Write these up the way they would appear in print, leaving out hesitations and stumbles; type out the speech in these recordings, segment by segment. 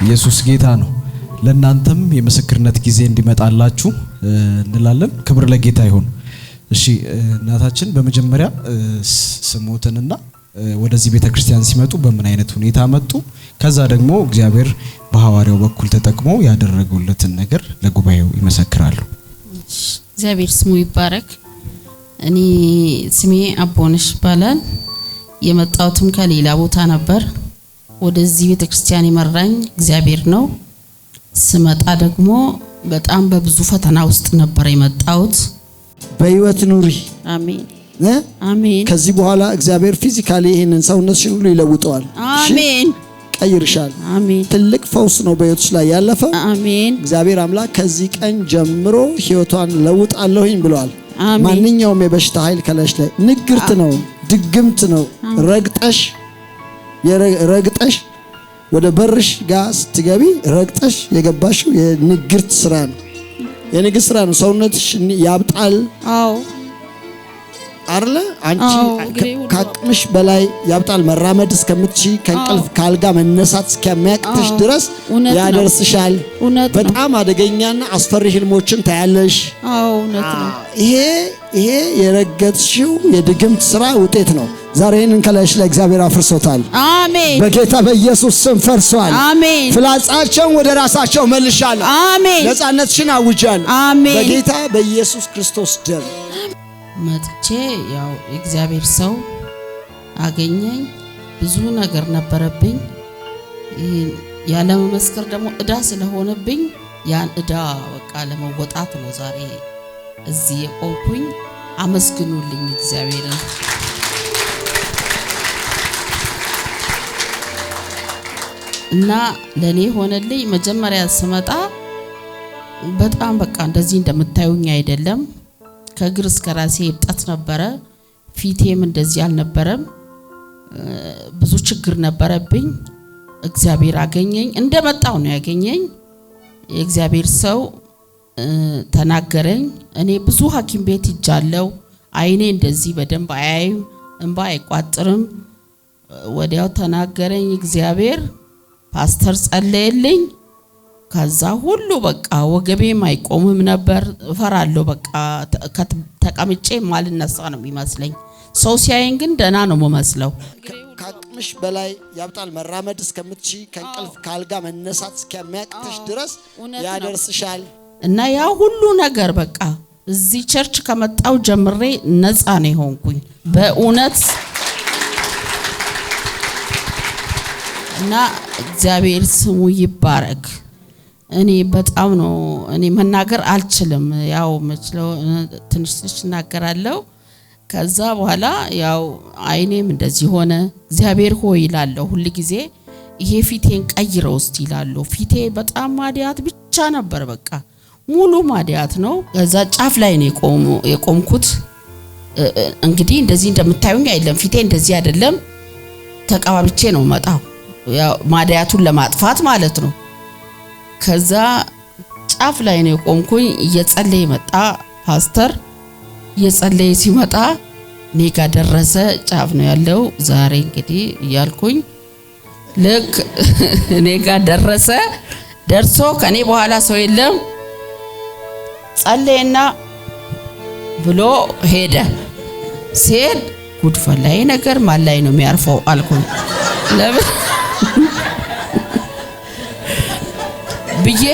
ኢየሱስ ጌታ ነው። ለእናንተም የምስክርነት ጊዜ እንዲመጣላችሁ እንላለን። ክብር ለጌታ ይሁን። እሺ እናታችን በመጀመሪያ ስሞትንና ወደዚህ ቤተክርስቲያን ሲመጡ በምን አይነት ሁኔታ መጡ፣ ከዛ ደግሞ እግዚአብሔር በሐዋርያው በኩል ተጠቅሞ ያደረጉለትን ነገር ለጉባኤው ይመሰክራሉ። እግዚአብሔር ስሙ ይባረክ። እኔ ስሜ አቦነሽ ይባላል። የመጣሁትም ከሌላ ቦታ ነበር። ወደዚህ ቤተክርስቲያን የመራኝ እግዚአብሔር ነው። ስመጣ ደግሞ በጣም በብዙ ፈተና ውስጥ ነበር የመጣሁት። በህይወት ኑሪ። አሜን አሜን። ከዚህ በኋላ እግዚአብሔር ፊዚካሊ ይሄንን ሰውነትሽን ሁሉ ይለውጠዋል። አሜን። ቀይርሻል። አሜን። ትልቅ ፈውስ ነው በህይወትሽ ላይ ያለፈው። አሜን። እግዚአብሔር አምላክ ከዚህ ቀን ጀምሮ ህይወቷን ለውጣለሁኝ ብሏል። አሜን። ማንኛውም የበሽታ ኃይል ከለሽ ላይ ንግርት ነው፣ ድግምት ነው፣ ረግጠሽ ወደ በርሽ ጋር ስትገቢ ረግጠሽ የገባሽው የንግርት ስራ ነው። የንግርት ስራ ነው። ሰውነትሽ ያብጣል። አዎ አርለ አንቺ ከአቅምሽ በላይ ያብጣል። መራመድ እስከምትቺ ከእንቅልፍ ካልጋ መነሳት እስከሚያቅትሽ ድረስ ያደርስሻል። በጣም አደገኛና አስፈሪ ህልሞችን ታያለሽ። አዎ እውነት ነው። ይሄ የረገጥሽው የድግምት ስራ ውጤት ነው። ዛሬ ይሄንን ከላይሽ ላይ እግዚአብሔር አፍርሶታል። አሜን። በጌታ በኢየሱስ ስም ፈርሷል። አሜን። ፍላጻቸውን ወደ ራሳቸው መልሻለሁ። አሜን። ነፃነትሽን አውጃለሁ። አሜን። በጌታ በኢየሱስ ክርስቶስ ደም መጥቼ ያው እግዚአብሔር ሰው አገኘኝ። ብዙ ነገር ነበረብኝ። ያለ መመስከር ደግሞ እዳ ስለሆነብኝ ያን እዳ በቃ ለመወጣት ነው ዛሬ እዚህ የቆምኩኝ። አመስግኑልኝ እግዚአብሔርን። እና ለኔ ሆነልኝ። መጀመሪያ ስመጣ በጣም በቃ እንደዚህ እንደምታዩኝ አይደለም። ከእግር እስከ ራሴ እብጠት ነበረ። ፊቴም እንደዚህ አልነበረም። ብዙ ችግር ነበረብኝ። እግዚአብሔር አገኘኝ። እንደመጣው ነው ያገኘኝ። የእግዚአብሔር ሰው ተናገረኝ። እኔ ብዙ ሐኪም ቤት ሄጃለሁ። አይኔ እንደዚህ በደንብ አያይም፣ እንባ አይቋጥርም። ወዲያው ተናገረኝ እግዚአብሔር። ፓስተር ጸለየልኝ። ከዛ ሁሉ በቃ ወገቤም አይቆምም ነበር። እፈራለሁ። በቃ ተቀምጬ ማልነሳ ነው የሚመስለኝ። ሰው ሲያየኝ ግን ደህና ነው የምመስለው። ከአቅምሽ በላይ ያብጣል። መራመድ እስከምትቺ ከእንቅልፍ ካልጋ መነሳት እስከሚያቅትሽ ድረስ ያደርስሻል። እና ያ ሁሉ ነገር በቃ እዚህ ቸርች ከመጣው ጀምሬ ነፃ ነው የሆንኩኝ በእውነት። እና እግዚአብሔር ስሙ ይባረክ። እኔ በጣም ነው መናገር አልችልም። ያው መችለው ትንሽ እናገራለሁ። ከዛ በኋላ ያው አይኔም እንደዚህ ሆነ። እግዚአብሔር ሆይ ይላለሁ ሁሉ ጊዜ ይሄ ፊቴን ቀይረው እስቲ ይላለሁ። ፊቴ በጣም ማዲያት ብቻ ነበር። በቃ ሙሉ ማዲያት ነው። ከዛ ጫፍ ላይ ነው የቆምኩት። እንግዲህ እንደዚህ እንደምታዩኝ አይደለም። ፊቴ እንደዚህ አይደለም። ተቀባብቼ ነው መጣው። ያው ማዲያቱን ለማጥፋት ማለት ነው። ከዛ ጫፍ ላይ ነው ቆምኩኝ። እየጸለየ መጣ ፓስተር። እየጸለየ ሲመጣ እኔ ጋር ደረሰ። ጫፍ ነው ያለው ዛሬ እንግዲህ እያልኩኝ ልክ እኔ ጋር ደረሰ። ደርሶ ከኔ በኋላ ሰው የለም። ጸለየና ብሎ ሄደ። ሲሄድ ጉድፈላይ ነገር ማን ላይ ነው የሚያርፈው አልኩኝ። ለምን ብዬ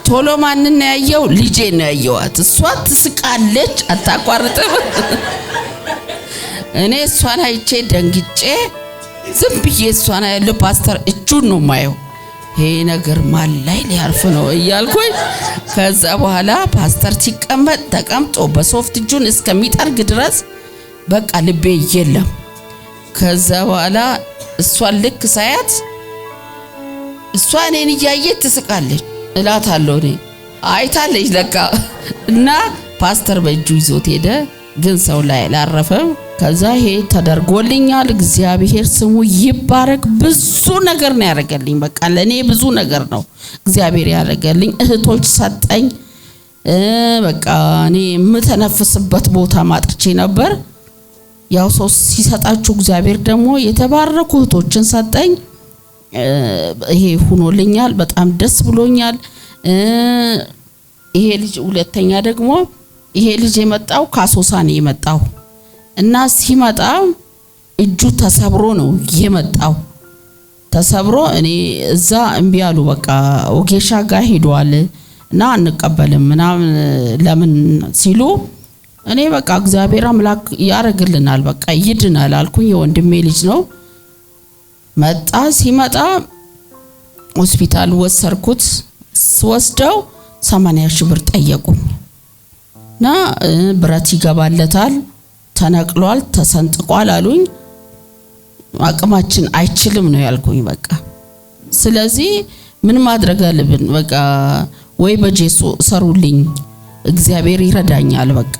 ቶሎ ማንን ያየው? ልጄ ነው ያየዋት። እሷ ትስቃለች አታቋርጥም። እኔ እሷን አይቼ ደንግጬ ዝም ብዬ እሷን ያለው ፓስተር እጁን ነው ማየው። ይሄ ነገር ማን ላይ ሊያርፍ ነው እያልኩኝ ከዛ በኋላ ፓስተር ሲቀመጥ ተቀምጦ በሶፍት እጁን እስከሚጠርግ ድረስ በቃ ልቤ የለም። ከዛ በኋላ እሷን ልክ ሳያት እሷ እኔን እያየች ትስቃለች እላታለሁ። እኔ አይታለች ለካ። እና ፓስተር በእጁ ይዞት ሄደ፣ ግን ሰው ላይ አላረፈም። ከዛ ይሄ ተደርጎልኛል። እግዚአብሔር ስሙ ይባረክ። ብዙ ነገር ነው ያደረገልኝ። በቃ ለኔ ብዙ ነገር ነው እግዚአብሔር ያደረገልኝ። እህቶች ሰጠኝ። በቃ እኔ የምተነፍስበት ቦታ ማጥቼ ነበር። ያው ሰው ሲሰጣችሁ እግዚአብሔር ደግሞ የተባረኩ እህቶችን ሰጠኝ። ይሄ ሆኖልኛል። በጣም ደስ ብሎኛል። ይሄ ልጅ ሁለተኛ ደግሞ ይሄ ልጅ የመጣው ከአሶሳ ነው የመጣው እና ሲመጣ እጁ ተሰብሮ ነው የመጣው። ተሰብሮ እኔ እዛ እምቢ አሉ። በቃ ወጌሻ ጋር ሄዷል እና አንቀበልም ምናምን ለምን ሲሉ እኔ በቃ እግዚአብሔር አምላክ ያረግልናል በቃ ይድናል አልኩኝ። የወንድሜ ልጅ ነው መጣ። ሲመጣ ሆስፒታል ወሰርኩት። ስወስደው 80 ሺህ ብር ጠየቁኝ እና ብረት ይገባለታል፣ ተነቅሏል፣ ተሰንጥቋል አሉኝ። አቅማችን አይችልም ነው ያልኩኝ በቃ። ስለዚህ ምን ማድረግ አለብን በቃ ወይ በጄሶ ሰሩልኝ እግዚአብሔር ይረዳኛል በቃ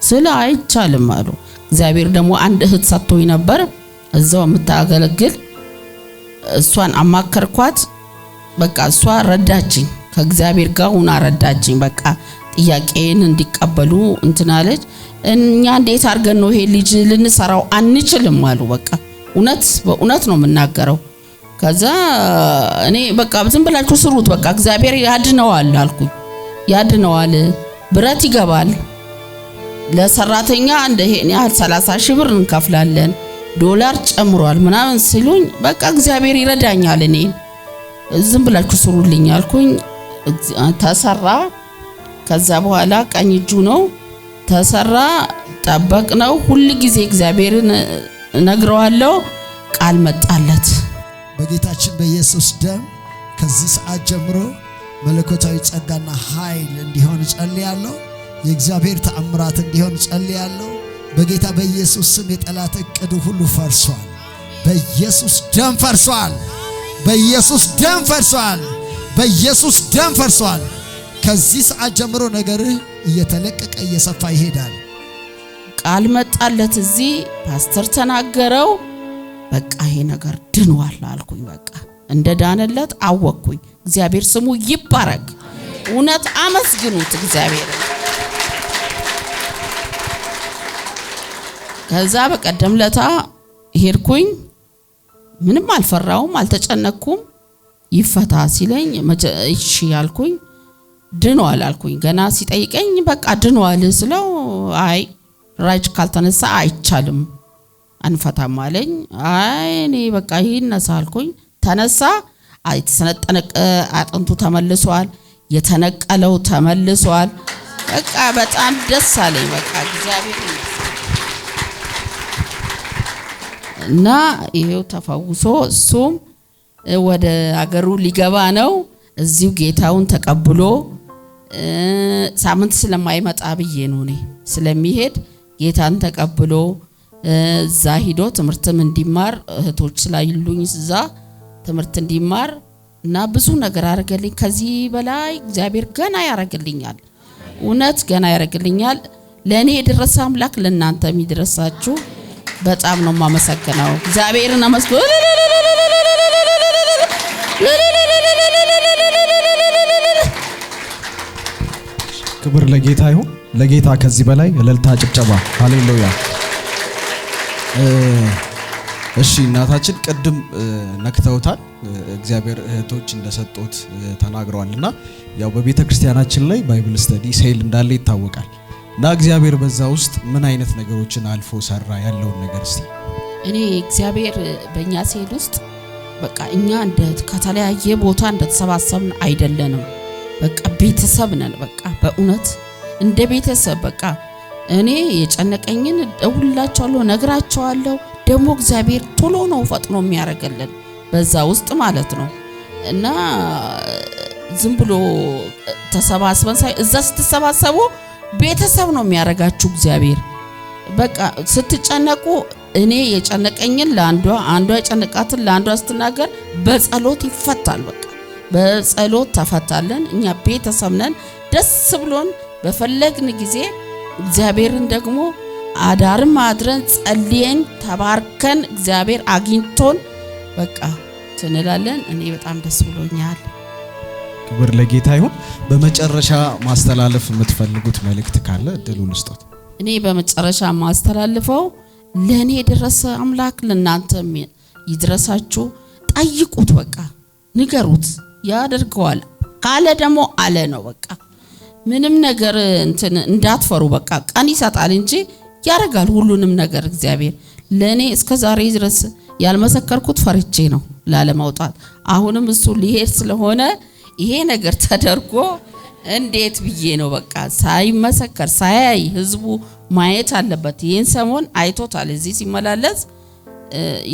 ስለ አይቻልም አሉ። እግዚአብሔር ደግሞ አንድ እህት ሰጥቶኝ ነበር እዛው የምታገለግል፣ እሷን አማከርኳት በቃ እሷ ረዳችኝ፣ ከእግዚአብሔር ጋር ሆና ረዳችኝ በቃ ጥያቄን እንዲቀበሉ እንትናለች። እኛ እንዴት አድርገን ነው ይሄ ልጅ ልንሰራው አንችልም አሉ በቃ። በእውነት ነው የምናገረው። ከዛ እኔ በቃ ዝም ብላችሁ ስሩት በቃ እግዚአብሔር ያድነዋል አልኩኝ። ያድነዋል፣ ብረት ይገባል፣ ለሰራተኛ እንደ ይሄን ያህል 30 ሺህ ብር እንከፍላለን፣ ዶላር ጨምሯል ምናምን ሲሉኝ በቃ እግዚአብሔር ይረዳኛል እኔ ዝም ብላችሁ ስሩልኝ አልኩኝ። ተሰራ። ከዛ በኋላ ቀኝ እጁ ነው ተሰራ። ጠበቅ ነው ሁሉ ጊዜ እግዚአብሔርን ነግረዋለሁ። ቃል መጣለት በጌታችን በኢየሱስ ደም ከዚህ ሰዓት ጀምሮ መለኮታዊ ጸጋና ኃይል እንዲሆን ጸልያለሁ። የእግዚአብሔር ተአምራት እንዲሆን ጸልያለሁ። በጌታ በኢየሱስ ስም የጠላት እቅዱ ሁሉ ፈርሷል። በኢየሱስ ደም ፈርሷል። በኢየሱስ ደም ፈርሷል። በኢየሱስ ደም ፈርሷል። ከዚህ ሰዓት ጀምሮ ነገርህ እየተለቀቀ እየሰፋ ይሄዳል። ቃል መጣለት። እዚህ ፓስተር ተናገረው። በቃ ይሄ ነገር ድኗል አልኩኝ። በቃ እንደ ዳነለት አወቅኩኝ። እግዚአብሔር ስሙ ይባረክ። እውነት አመስግኑት እግዚአብሔር። ከዛ በቀደም ለታ ሄድኩኝ። ምንም አልፈራውም፣ አልተጨነኩም። ይፈታ ሲለኝ እሺ ያልኩኝ። ድኗል አልኩኝ። ገና ሲጠይቀኝ በቃ ድኗል ስለው አይ ራጅ ካልተነሳ አይቻልም አንፈታም አለኝ። አይ እኔ በቃ ይነሳ አልኩኝ። ተነሳ። የተሰነጠነቀ አጥንቱ ተመልሷል፣ የተነቀለው ተመልሷል። በቃ በጣም ደስ አለኝ። በቃ እግዚአብሔር እና ይሄው ተፈውሶ እሱም ወደ አገሩ ሊገባ ነው። እዚሁ ጌታውን ተቀብሎ ሳምንት ስለማይመጣ ብዬ ነው እኔ ስለሚሄድ ጌታን ተቀብሎ እዛ ሂዶ ትምህርትም እንዲማር እህቶች ስላይሉኝ እዛ ትምህርት እንዲማር እና ብዙ ነገር አረገልኝ። ከዚህ በላይ እግዚአብሔር ገና ያረግልኛል። እውነት ገና ያረግልኛል። ለኔ የደረሰ አምላክ ለእናንተም ይድረሳችሁ። በጣም ነው ማመሰግነው እግዚአብሔርን አመስግኑ። ክብር ለጌታ ይሁን። ለጌታ ከዚህ በላይ እልልታ፣ ጭብጨባ። ሃሌሉያ። እሺ እናታችን ቅድም ነክተውታል። እግዚአብሔር እህቶች እንደሰጡት ተናግረዋልና ያው በቤተ ክርስቲያናችን ላይ ባይብል ስተዲ ሴል እንዳለ ይታወቃል። እና እግዚአብሔር በዛ ውስጥ ምን አይነት ነገሮችን አልፎ ሰራ ያለውን ነገር እስቲ። እኔ እግዚአብሔር በእኛ ሴል ውስጥ በቃ እኛ እንደ ከተለያየ ቦታ እንደተሰባሰብን አይደለንም። በቃ ቤተሰብ ነን። በቃ በእውነት እንደ ቤተሰብ በቃ እኔ የጨነቀኝን ደውላቸዋለሁ፣ ነግራቸዋለሁ። ደግሞ እግዚአብሔር ቶሎ ነው ፈጥኖ የሚያረጋልን በዛ ውስጥ ማለት ነው። እና ዝም ብሎ ተሰባስበን ሳይ እዛ ስትሰባሰቡ ቤተሰብ ነው የሚያረጋችሁ እግዚአብሔር። በቃ ስትጨነቁ እኔ የጨነቀኝን ለአንዷ አንዷ የጨነቃትን ለአንዷ ስትናገር በጸሎት ይፈታል። በቃ በጸሎት ተፈታለን። እኛ ቤተሰብ ነን። ደስ ብሎን በፈለግን ጊዜ እግዚአብሔርን ደግሞ አዳርም አድረን ጸልየን ተባርከን እግዚአብሔር አግኝቶን በቃ ትንላለን። እኔ በጣም ደስ ብሎኛል። ክብር ለጌታ ይሁን። በመጨረሻ ማስተላለፍ የምትፈልጉት መልእክት ካለ እድሉን ልስጦት። እኔ በመጨረሻ ማስተላልፈው ለኔ የደረሰ አምላክ ለእናንተም ይድረሳችሁ። ጠይቁት፣ በቃ ንገሩት፣ ያደርገዋል። ካለ ደግሞ አለ ነው በቃ። ምንም ነገር እንትን እንዳትፈሩ፣ በቃ ቀን ይሰጣል እንጂ ያደርጋል ሁሉንም ነገር እግዚአብሔር። ለኔ እስከ ዛሬ ድረስ ያልመሰከርኩት ፈርቼ ነው ላለማውጣት። አሁንም እሱ ሊሄድ ስለሆነ ይሄ ነገር ተደርጎ እንዴት ብዬ ነው በቃ ሳይመሰከር ሳያይ ህዝቡ ማየት አለበት። ይሄን ሰሞን አይቶታል። እዚህ ሲመላለስ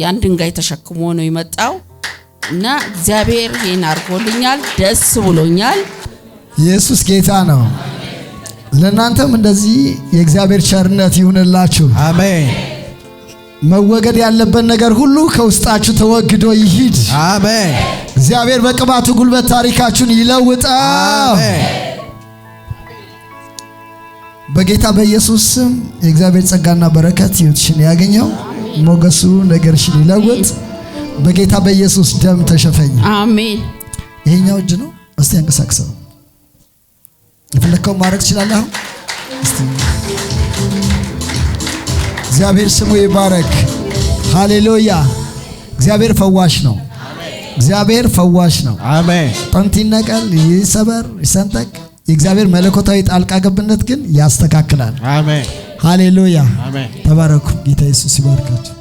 ያን ድንጋይ ተሸክሞ ነው የመጣው እና እግዚአብሔር ይሄን አድርጎልኛል፣ ደስ ብሎኛል። ኢየሱስ ጌታ ነው። ለእናንተም እንደዚህ የእግዚአብሔር ቸርነት ይሁንላችሁ። አሜን። መወገድ ያለበት ነገር ሁሉ ከውስጣችሁ ተወግዶ ይሂድ። አሜን። እግዚአብሔር በቅባቱ ጉልበት ታሪካችሁን ይለውጣል። አሜን። በጌታ በኢየሱስ ስም የእግዚአብሔር ጸጋና በረከት ሕይወትሽን ያገኘው፣ ሞገሱ ነገርሽን ይለውጥ። በጌታ በኢየሱስ ደም ተሸፈኝ። አሜን። ይሄኛው እጅ ነው። እስቲ አንቀሳቅሰው። የፈለከው ማድረግ ትችላለህ። እስቲ እግዚአብሔር ስሙ ይባረክ። ሃሌሉያ። እግዚአብሔር ፈዋሽ ነው። እግዚአብሔር ፈዋሽ ነው። አሜን። ጠንት ይነቀል፣ ይሰበር፣ ይሰንጠቅ። የእግዚአብሔር መለኮታዊ ጣልቃ ገብነት ግን ያስተካክላል። አሜን። ሃሌሉያ። አሜን። ተባረኩ። ጌታ ኢየሱስ ይባርካችሁ።